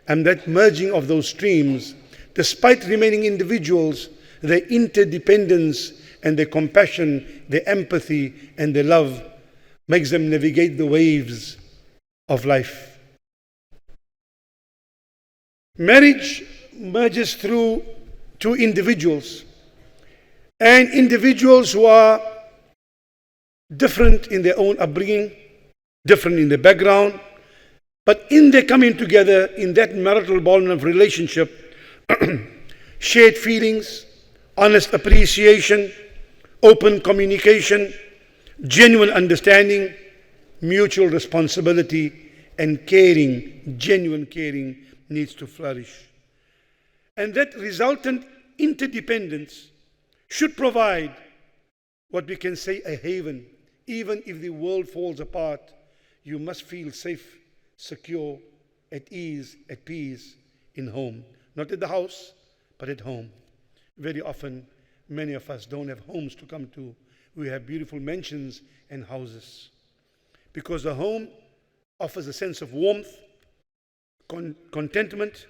And that merging of those streams, despite remaining individuals, their interdependence and their compassion, their empathy and their love makes them navigate the waves of life. Marriage merges through two individuals, and individuals who are different in their own upbringing, different in their background, but in their coming together in that marital bond of relationship, shared feelings, honest appreciation, open communication, genuine understanding, mutual responsibility, and caring, genuine caring, needs to flourish. And that resultant interdependence should provide what we can say a haven. Even if the world falls apart, you must feel safe, secure, at ease, at peace in home. Not at the house, but at home. Very often, many of us don't have homes to come to. We have beautiful mansions and houses. Because the home offers a sense of warmth, contentment,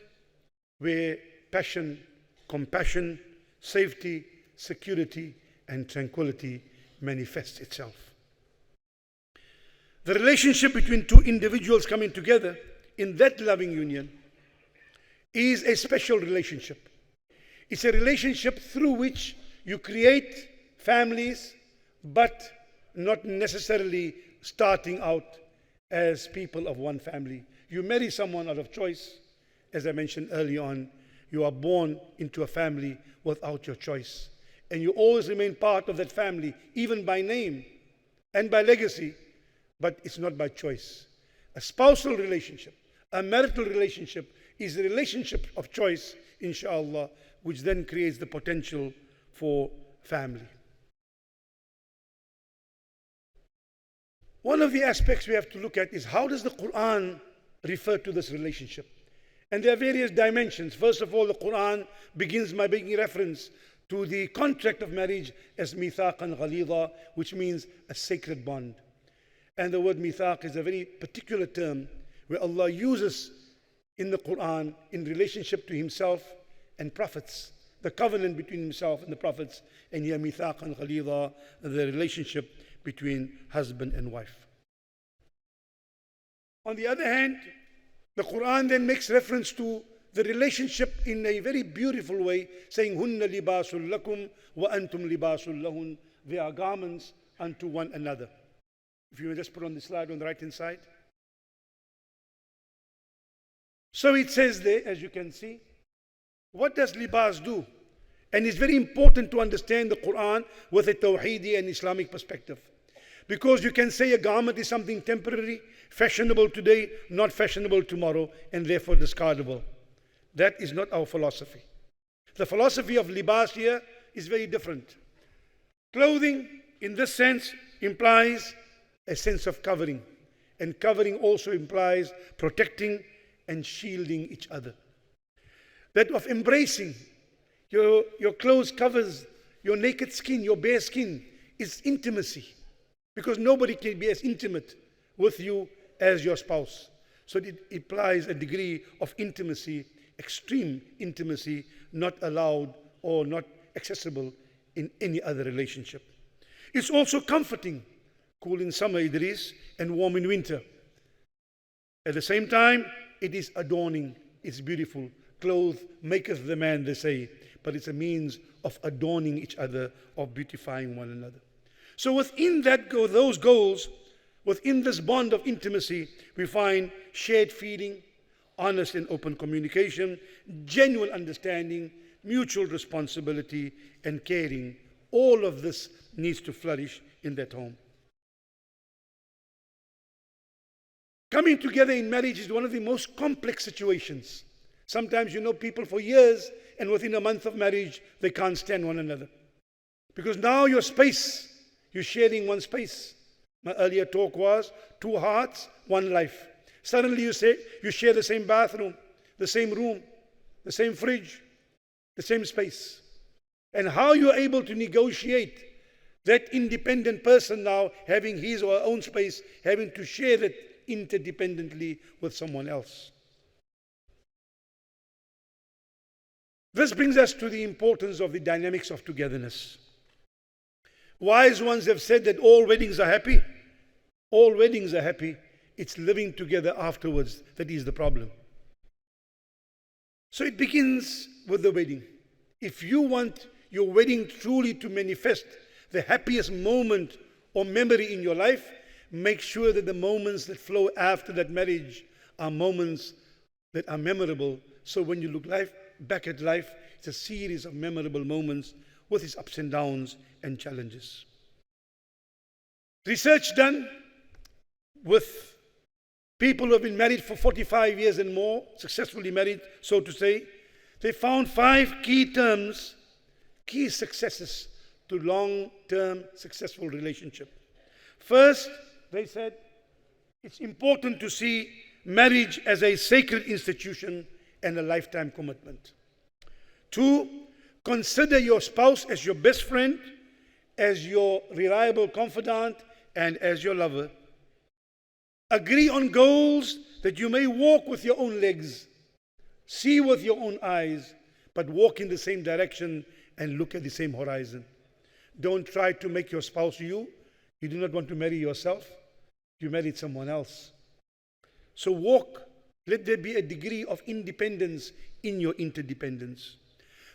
where passion, compassion, safety, security, and tranquility manifests itself. The relationship between two individuals coming together in that loving union is a special relationship. It's a relationship through which you create families, but not necessarily starting out as people of one family. You marry someone out of choice. As I mentioned early on, you are born into a family without your choice. And you always remain part of that family, even by name and by legacy, but it's not by choice. A spousal relationship, a marital relationship, is a relationship of choice, inshallah, which then creates the potential for family. One of the aspects we have to look at is, how does the Quran refer to this relationship? And there are various dimensions. First of all, the Quran begins by making reference to the contract of marriage as mithaqan ghalidha, which means a sacred bond. And the word mithaq is a very particular term where Allah uses in the Quran in relationship to Himself and prophets, the covenant between Himself and the prophets, and here mithaqan ghalidha, the relationship between husband and wife. On the other hand, the Quran then makes reference to the relationship in a very beautiful way, saying, Hunna libasul lakum wa antum libasul lahun. They are garments unto one another. If you will just put on the slide on the right hand side. So it says there, as you can see, what does libas do? And it's very important to understand the Quran with a Tawheedi and Islamic perspective. Because you can say a garment is something temporary, fashionable today, not fashionable tomorrow, and therefore discardable. That is not our philosophy. The philosophy of libas here is very different. Clothing, in this sense, implies a sense of covering. And covering also implies protecting and shielding each other. That of embracing. Your clothes covers your naked skin, your bare skin, is intimacy. Because nobody can be as intimate with you as your spouse. So it implies a degree of intimacy, extreme intimacy, not allowed or not accessible in any other relationship. It's also comforting, cool in summer, Idris, and warm in winter. At the same time, it is adorning, it's beautiful. Clothes maketh the man, they say, but it's a means of adorning each other, of beautifying one another. So within those goals, within this bond of intimacy, we find shared feeling, honest and open communication, genuine understanding, mutual responsibility, and caring. All of this needs to flourish in that home. Coming together in marriage is one of the most complex situations. Sometimes you know people for years, and within a month of marriage, they can't stand one another. Because now your space, you're sharing one space. My earlier talk was 2 hearts, 1 life. Suddenly you share the same bathroom, the same room, the same fridge, the same space. And how you're able to negotiate that independent person now having his or her own space, having to share that interdependently with someone else. This brings us to the importance of the dynamics of togetherness. Wise ones have said that all weddings are happy. All weddings are happy. It's living together afterwards that is the problem. So it begins with the wedding. If you want your wedding truly to manifest the happiest moment or memory in your life, make sure that the moments that flow after that marriage are moments that are memorable. So when you look back at life, it's a series of memorable moments with its ups and downs and challenges. Research done with people who have been married for 45 years and more, successfully married, so to say, they found 5 key terms, key successes to long-term successful relationship. First, they said, it's important to see marriage as a sacred institution and a lifetime commitment. 2, consider your spouse as your best friend, as your reliable confidant, and as your lover. Agree on goals that you may walk with your own legs, see with your own eyes, but walk in the same direction and look at the same horizon. Don't try to make your spouse you. You do not want to marry yourself. You married someone else. So walk. Let there be a degree of independence in your interdependence.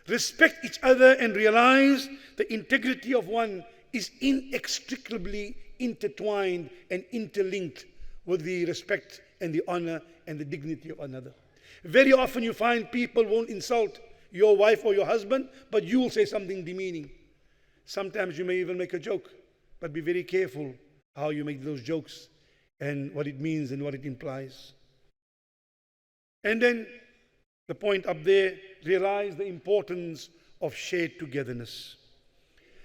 Respect each other and realize the integrity of one is inextricably intertwined and interlinked with the respect and the honor and the dignity of another. Very often you find people won't insult your wife or your husband, but you will say something demeaning. Sometimes you may even make a joke, but be very careful how you make those jokes and what it means and what it implies. And then the point up there, realize the importance of shared togetherness.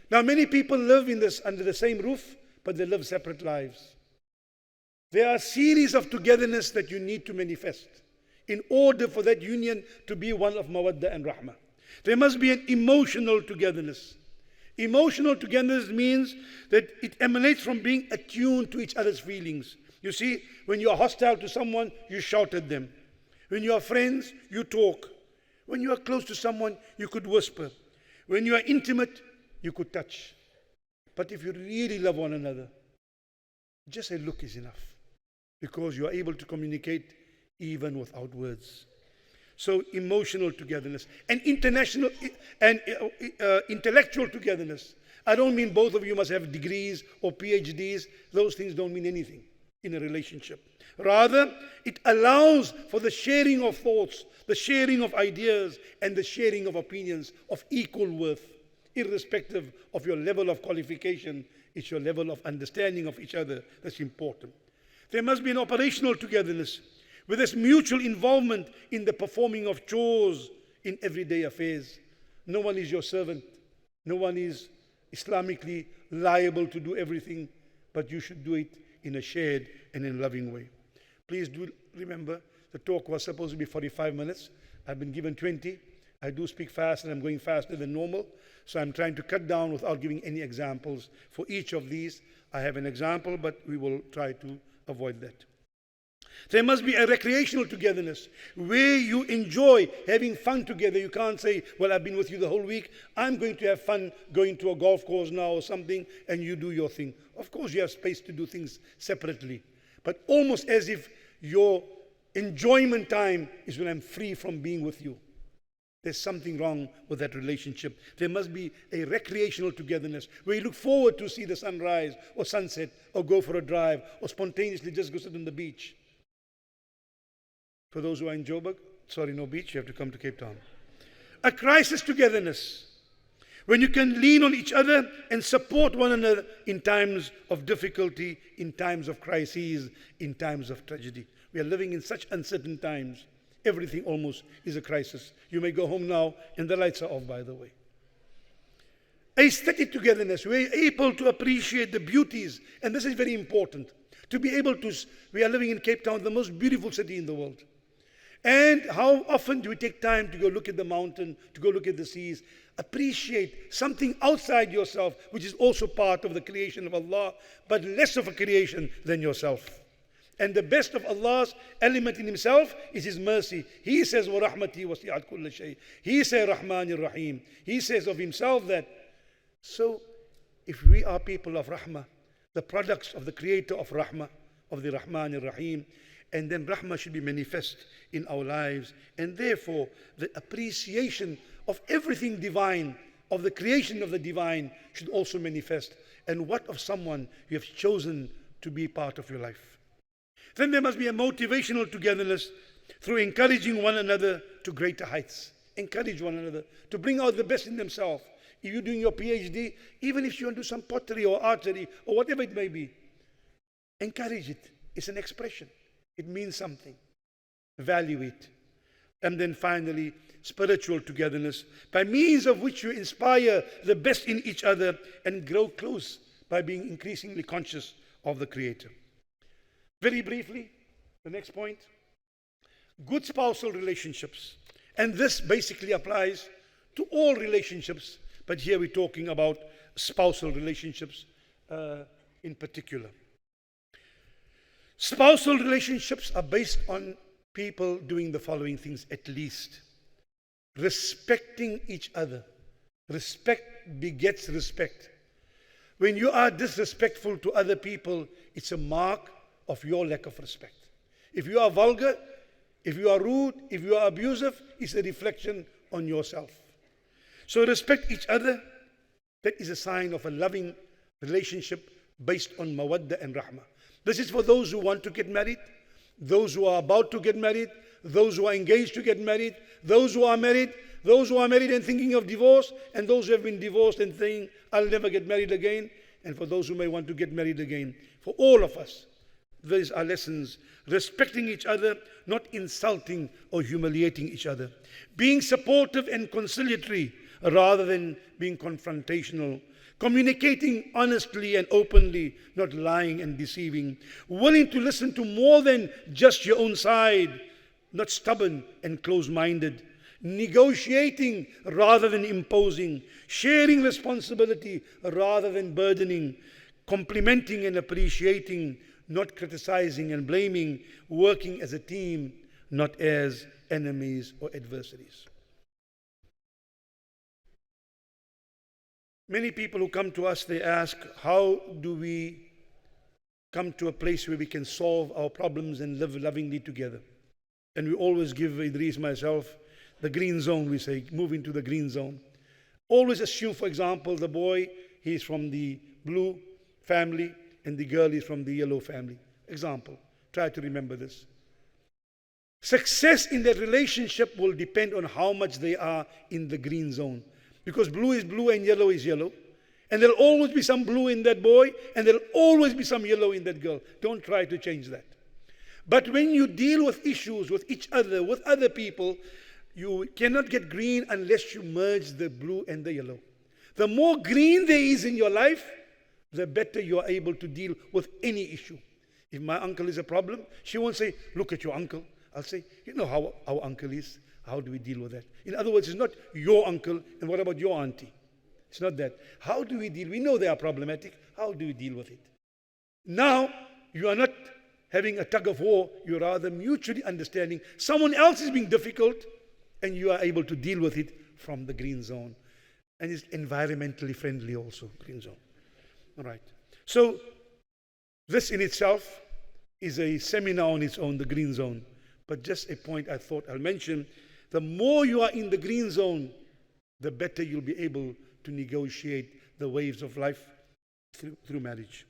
Now many people live under the same roof, but they live separate lives. There are a series of togetherness that you need to manifest in order for that union to be one of mawadda and rahmah. There must be an emotional togetherness. Emotional togetherness means that it emanates from being attuned to each other's feelings. You see, when you are hostile to someone, you shout at them. When you are friends, you talk. When you are close to someone, you could whisper. When you are intimate, you could touch. But if you really love one another, just a look is enough, because you are able to communicate even without words. So emotional togetherness and international and intellectual togetherness. I don't mean both of you must have degrees or PhDs. Those things don't mean anything in a relationship. Rather, it allows for the sharing of thoughts, the sharing of ideas, and the sharing of opinions of equal worth, irrespective of your level of qualification. It's your level of understanding of each other that's important. There must be an operational togetherness with this mutual involvement in the performing of chores in everyday affairs. No one is your servant. No one is Islamically liable to do everything, but you should do it in a shared and in a loving way. Please do remember, the talk was supposed to be 45 minutes. I've been given 20. I do speak fast and I'm going faster than normal. So I'm trying to cut down without giving any examples. For each of these, I have an example, but we will try to avoid that. There must be a recreational togetherness where you enjoy having fun together. You can't say, well, I've been with you the whole week. I'm going to have fun going to a golf course now or something, and you do your thing. Of course, you have space to do things separately, but almost as if your enjoyment time is when I'm free from being with you. There's something wrong with that relationship. There must be a recreational togetherness where you look forward to see the sunrise or sunset or go for a drive or spontaneously just go sit on the beach. For those who are in Joburg, sorry, no beach, you have to come to Cape Town. A crisis togetherness, when you can lean on each other and support one another in times of difficulty, in times of crises, in times of tragedy. We are living in such uncertain times. Everything almost is a crisis. You may go home now and the lights are off, by the way. A steady togetherness, we're able to appreciate the beauties, and this is very important. To be able to, we are living in Cape Town, the most beautiful city in the world. And how often do we take time to go look at the mountain, to go look at the seas, appreciate something outside yourself, which is also part of the creation of Allah, but less of a creation than yourself. And the best of Allah's element in Himself is His mercy. He says, وَرَحْمَتِي وَسِعَتْ كُلَّ شَيْءٍ. He says, Rahman Rahim. He says of Himself that. So, if we are people of Rahmah, the products of the Creator of Rahmah, of the Rahman Rahim, and then Rahmah should be manifest in our lives. And therefore, the appreciation of everything divine, of the creation of the divine, should also manifest. And what of someone you have chosen to be part of your life? Then there must be a motivational togetherness through encouraging one another to greater heights. Encourage one another to bring out the best in themselves. If you're doing your PhD, even if you want to do some pottery or archery or whatever it may be, encourage it. It's an expression. It means something. Value it. And then finally, spiritual togetherness, by means of which you inspire the best in each other and grow close by being increasingly conscious of the Creator. Very briefly, the next point, good spousal relationships. And this basically applies to all relationships, but here we're talking about spousal relationships in particular. Spousal relationships are based on people doing the following things at least. Respecting each other. Respect begets respect. When you are disrespectful to other people, it's a mark of your lack of respect. If you are vulgar, if you are rude, if you are abusive, it's a reflection on yourself. So respect each other. That is a sign of a loving relationship based on mawadda and rahmah. This is for those who want to get married, those who are about to get married, those who are engaged to get married, those who are married and thinking of divorce, and those who have been divorced and saying, I'll never get married again, and for those who may want to get married again. For all of us, these are lessons. Respecting each other, not insulting or humiliating each other. Being supportive and conciliatory rather than being confrontational. Communicating honestly and openly, not lying and deceiving. Willing to listen to more than just your own side, not stubborn and close-minded. Negotiating rather than imposing. Sharing responsibility rather than burdening. Complimenting and appreciating, not criticizing and blaming. Working as a team, not as enemies or adversaries. Many people who come to us, they ask, how do we come to a place where we can solve our problems and live lovingly together? And we always give Idris, myself, the green zone, we say, move into the green zone. Always assume, for example, the boy, he's from the blue family and the girl is from the yellow family. Example, try to remember this. Success in that relationship will depend on how much they are in the green zone. Because blue is blue and yellow is yellow. And there'll always be some blue in that boy and there'll always be some yellow in that girl. Don't try to change that. But when you deal with issues with each other, with other people, you cannot get green unless you merge the blue and the yellow. The more green there is in your life, the better you are able to deal with any issue. If my uncle is a problem, she won't say, look at your uncle. I'll say, you know how our uncle is. How do we deal with that? In other words, it's not your uncle and what about your auntie? It's not that. How do we deal? We know they are problematic. How do we deal with it? Now, you are not having a tug of war. You're rather mutually understanding. Someone else is being difficult and you are able to deal with it from the green zone. And it's environmentally friendly also, green zone. All right. So, this in itself is a seminar on its own, the green zone. But just a point I thought I'll mention. The more you are in the green zone, the better you'll be able to negotiate the waves of life through marriage.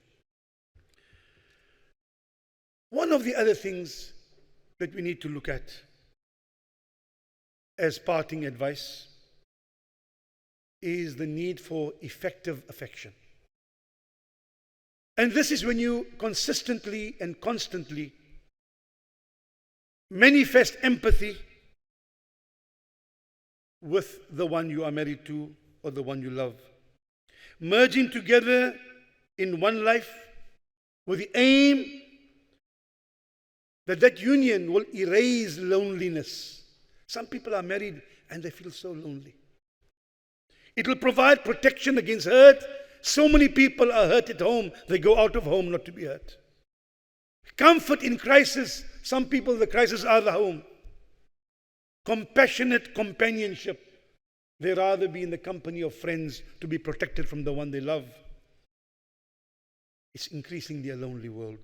One of the other things that we need to look at as parting advice is the need for effective affection. And this is when you consistently and constantly manifest empathy with the one you are married to or the one you love. Merging together in one life with the aim that union will erase loneliness. Some people are married and they feel so lonely. It will provide protection against hurt. So many people are hurt at home, they go out of home not to be hurt. Comfort in crisis. Some people, the crisis are the home. Compassionate companionship. They rather be in the company of friends to be protected from the one they love. It's increasingly a lonely world.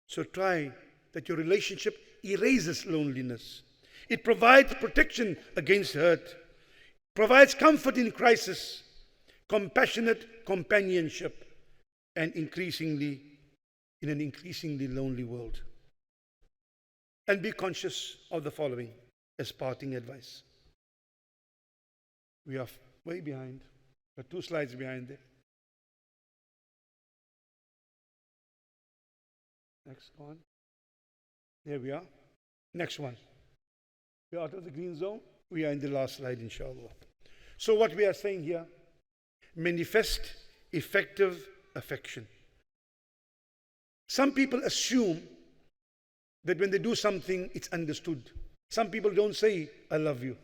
So try that your relationship erases loneliness. It provides protection against hurt, provides comfort in crisis, compassionate companionship, and increasingly in an increasingly lonely world. And be conscious of the following as parting advice. We are way behind. We're 2 slides behind there. Next one. There we are. Next one. We are out of the green zone. We are in the last slide, inshallah. So what we are saying here, manifest effective affection. Some people assume that when they do something, it's understood. Some people don't say, I love you.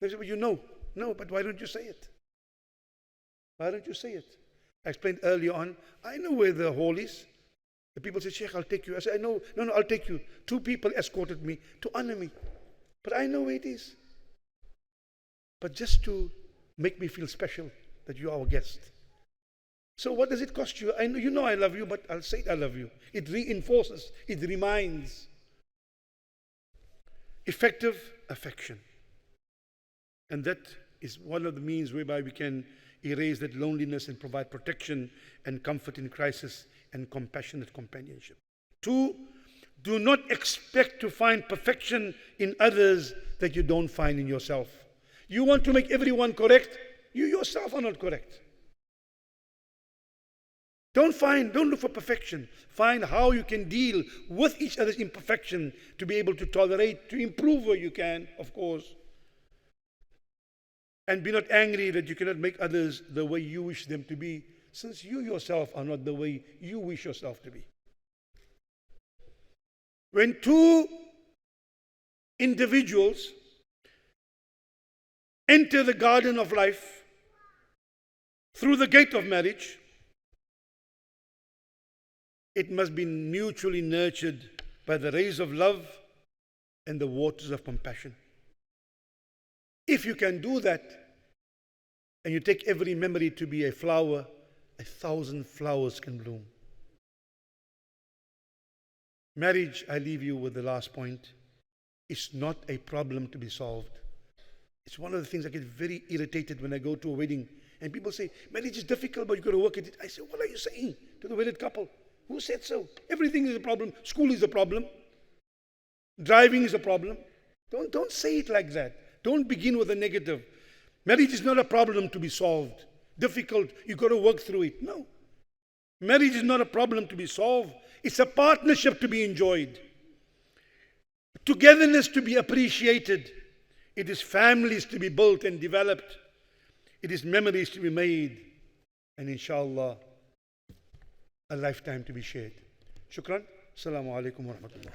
They say, well, you know. No, but why don't you say it? Why don't you say it? I explained earlier on, I know where the hall is. The people say, Sheikh, I'll take you. I said, no, I'll take you. 2 people escorted me to honor me. But I know where it is. But just to make me feel special that you are our guest. So what does it cost you? I know you know I love you, but I'll say I love you. It reinforces, it reminds. Effective affection. And that is one of the means whereby we can erase that loneliness and provide protection and comfort in crisis and compassionate companionship. 2, do not expect to find perfection in others that you don't find in yourself. You want to make everyone correct, you yourself are not correct. Don't look for perfection. Find how you can deal with each other's imperfection to be able to tolerate, to improve where you can, of course. And be not angry that you cannot make others the way you wish them to be, since you yourself are not the way you wish yourself to be. When 2 individuals enter the garden of life through the gate of marriage, it must be mutually nurtured by the rays of love and the waters of compassion. If you can do that, and you take every memory to be a flower, 1,000 flowers can bloom. Marriage, I leave you with the last point, is not a problem to be solved. It's one of the things I get very irritated when I go to a wedding and people say, marriage is difficult, but you've got to work at it. I say, what are you saying to the wedded couple? Who said so? Everything is a problem. School is a problem. Driving is a problem. Don't say it like that. Don't begin with a negative. Marriage is not a problem to be solved. Difficult, you've got to work through it. No. Marriage is not a problem to be solved. It's a partnership to be enjoyed. Togetherness to be appreciated. It is families to be built and developed. It is memories to be made. And inshallah, a lifetime to be shared. Shukran. Assalamu alaikum wa rahmatullah.